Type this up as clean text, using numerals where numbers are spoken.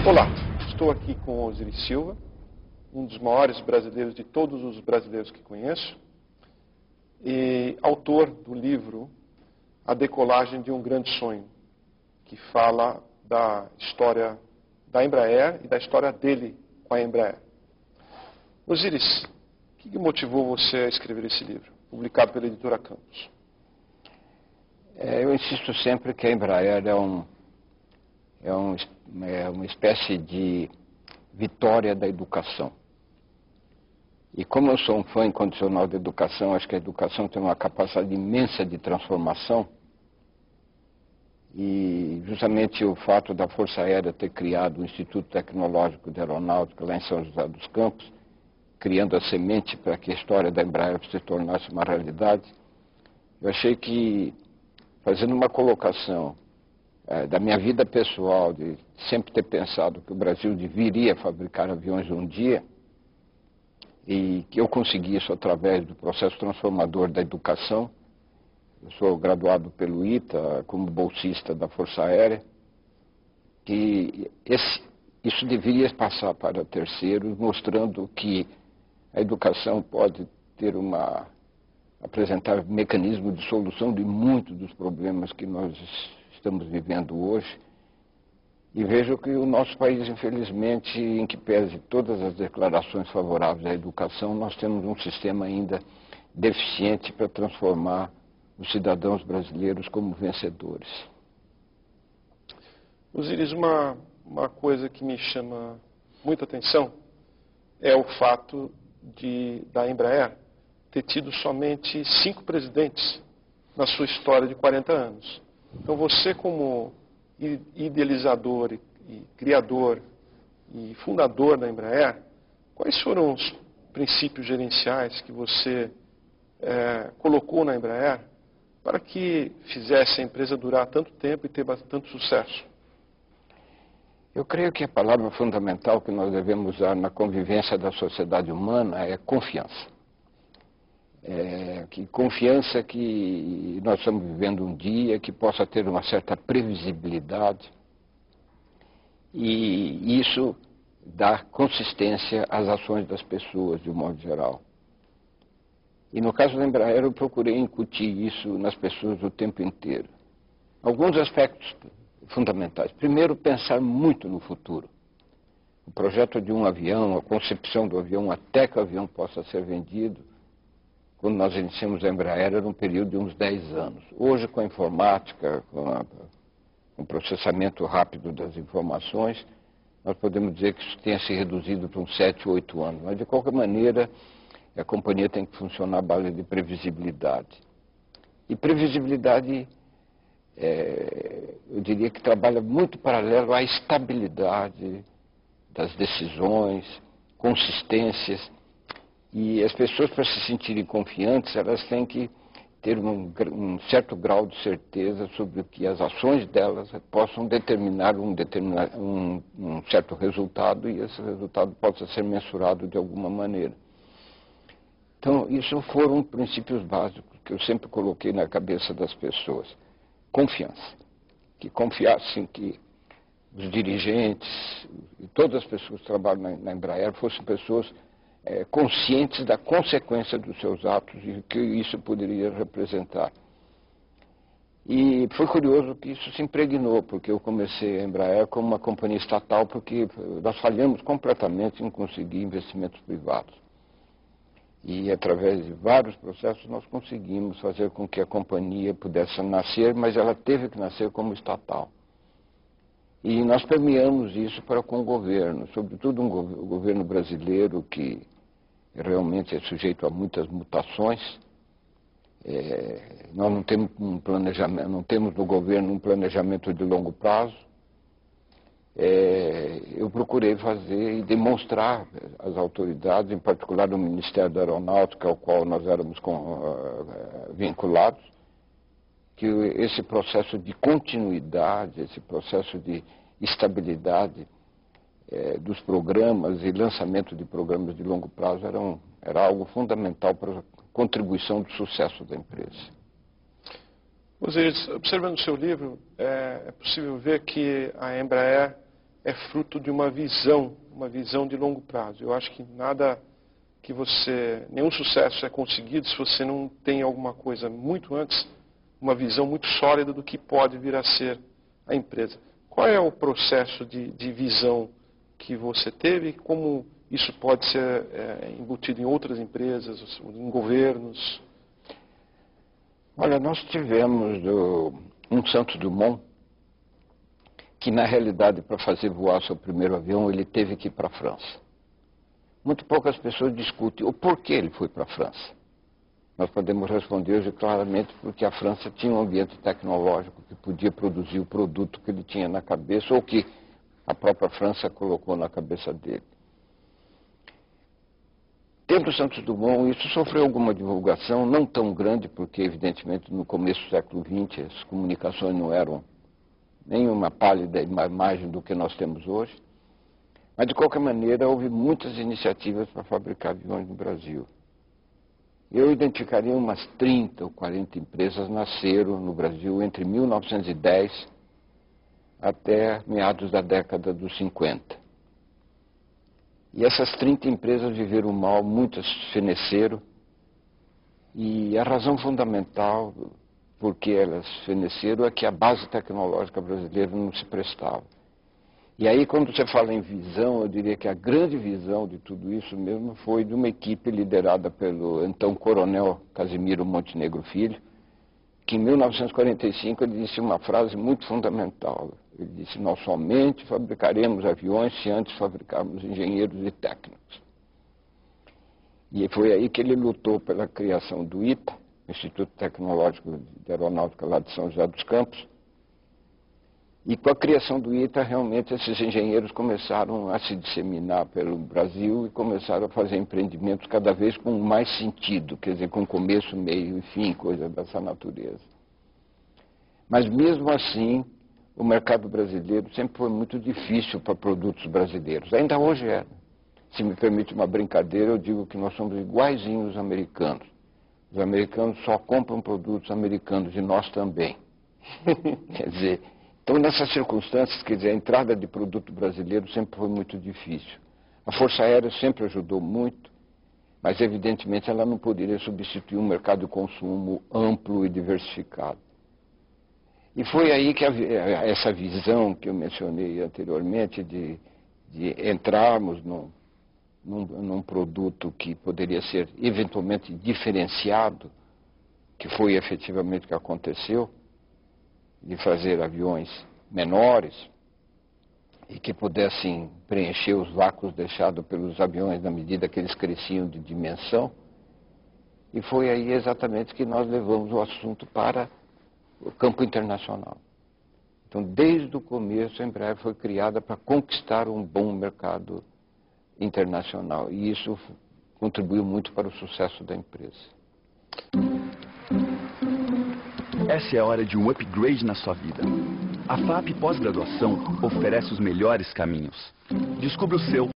Olá, estou aqui com Osiris Silva, um dos maiores brasileiros de todos os brasileiros que conheço, e autor do livro A Decolagem de um Grande Sonho, que fala da história da Embraer e da história dele com a Embraer. Osiris, o que motivou você a escrever esse livro, publicado pela editora Campos? Eu insisto sempre que a Embraer é uma espécie de vitória da educação. E como eu sou um fã incondicional da educação, acho que a educação tem uma capacidade imensa de transformação. E justamente o fato da Força Aérea ter criado o Instituto Tecnológico de Aeronáutica lá em São José dos Campos, criando a semente para que a história da Embraer se tornasse uma realidade, eu achei que, fazendo uma colocação da minha vida pessoal, de sempre ter pensado que o Brasil deveria fabricar aviões um dia, e que eu consegui isso através do processo transformador da educação. Eu sou graduado pelo ITA como bolsista da Força Aérea, que isso deveria passar para terceiros, mostrando que a educação pode apresentar mecanismos de solução de muitos dos problemas que nós estamos vivendo hoje. E vejo que o nosso país, infelizmente, em que pese todas as declarações favoráveis à educação, nós temos um sistema ainda deficiente para transformar os cidadãos brasileiros como vencedores. Osiris, uma coisa que me chama muita atenção é o fato da Embraer ter tido somente 5 presidentes na sua história de 40 anos. Então você, como idealizador e criador e fundador da Embraer, quais foram os princípios gerenciais que você colocou na Embraer para que fizesse a empresa durar tanto tempo e ter tanto sucesso? Eu creio que a palavra fundamental que nós devemos usar na convivência da sociedade humana é confiança. Confiança que nós estamos vivendo um dia que possa ter uma certa previsibilidade, e isso dá consistência às ações das pessoas, de um modo geral. E no caso da Embraer, eu procurei incutir isso nas pessoas o tempo inteiro. Alguns aspectos fundamentais. Primeiro, pensar muito no futuro. O projeto de um avião, a concepção do avião, até que o avião possa ser vendido, quando nós iniciamos a Embraer, era um período de uns 10 anos. Hoje, com a informática, com o processamento rápido das informações, nós podemos dizer que isso tenha se reduzido para uns 7, 8 anos. Mas, de qualquer maneira, a companhia tem que funcionar à base de previsibilidade. E previsibilidade, eu diria que trabalha muito paralelo à estabilidade das decisões, consistências. E as pessoas, para se sentirem confiantes, elas têm que ter um certo grau de certeza sobre que as ações delas possam determinar um certo resultado, e esse resultado possa ser mensurado de alguma maneira. Então, isso foram princípios básicos que eu sempre coloquei na cabeça das pessoas. Confiança. Que confiassem que os dirigentes e todas as pessoas que trabalham na Embraer fossem pessoas conscientes da consequência dos seus atos e o que isso poderia representar. E foi curioso que isso se impregnou, porque eu comecei a Embraer como uma companhia estatal, porque nós falhamos completamente em conseguir investimentos privados. E através de vários processos nós conseguimos fazer com que a companhia pudesse nascer, mas ela teve que nascer como estatal. E nós permeamos isso para com o governo, sobretudo o governo brasileiro, que realmente é sujeito a muitas mutações. Nós não temos não temos no governo um planejamento de longo prazo. Eu procurei fazer e demonstrar às autoridades, em particular no Ministério da Aeronáutica, ao qual nós éramos vinculados, que esse processo de continuidade, esse processo de estabilidade dos programas e lançamento de programas de longo prazo era algo fundamental para a contribuição do sucesso da empresa. Osiris, observando o seu livro, é possível ver que a Embraer é fruto de uma visão de longo prazo. Eu acho que nenhum sucesso é conseguido se você não tem alguma coisa muito antes, uma visão muito sólida do que pode vir a ser a empresa. Qual é o processo de visão que você teve e como isso pode ser embutido em outras empresas, em governos? Olha, nós tivemos um Santos Dumont que, na realidade, para fazer voar seu primeiro avião, ele teve que ir para a França. Muito poucas pessoas discutem o porquê ele foi para a França. Nós podemos responder hoje claramente porque a França tinha um ambiente tecnológico que podia produzir o produto que ele tinha na cabeça ou que a própria França colocou na cabeça dele. Tendo o Santos Dumont, isso sofreu alguma divulgação, não tão grande, porque evidentemente no começo do século XX as comunicações não eram nenhuma pálida imagem do que nós temos hoje. Mas de qualquer maneira houve muitas iniciativas para fabricar aviões no Brasil. Eu identificaria umas 30 ou 40 empresas nasceram no Brasil entre 1910 até meados da década dos 50. E essas 30 empresas viveram mal, muitas feneceram, e a razão fundamental por que elas feneceram é que a base tecnológica brasileira não se prestava. E aí, quando você fala em visão, eu diria que a grande visão de tudo isso mesmo foi de uma equipe liderada pelo então coronel Casimiro Montenegro Filho, que em 1945 ele disse uma frase muito fundamental. Ele disse: nós somente fabricaremos aviões se antes fabricarmos engenheiros e técnicos. E foi aí que ele lutou pela criação do ITA, Instituto Tecnológico de Aeronáutica lá de São José dos Campos. E com a criação do ITA, realmente esses engenheiros começaram a se disseminar pelo Brasil e começaram a fazer empreendimentos cada vez com mais sentido, quer dizer, com começo, meio e fim, coisa dessa natureza. Mas mesmo assim, o mercado brasileiro sempre foi muito difícil para produtos brasileiros. Ainda hoje é. Se me permite uma brincadeira, eu digo que nós somos iguaizinhos aos americanos. Os americanos só compram produtos americanos e nós também. Quer dizer, então nessas circunstâncias, quer dizer, a entrada de produto brasileiro sempre foi muito difícil. A Força Aérea sempre ajudou muito, mas evidentemente ela não poderia substituir um mercado de consumo amplo e diversificado. E foi aí que essa visão que eu mencionei anteriormente de entrarmos num produto que poderia ser eventualmente diferenciado, que foi efetivamente o que aconteceu, de fazer aviões menores e que pudessem preencher os vácuos deixados pelos aviões na medida que eles cresciam de dimensão. E foi aí exatamente que nós levamos o assunto para o campo internacional. Então, desde o começo, a Embraer foi criada para conquistar um bom mercado internacional. E isso contribuiu muito para o sucesso da empresa. Essa é a hora de um upgrade na sua vida. A FAP Pós-Graduação oferece os melhores caminhos. Descubra o seu.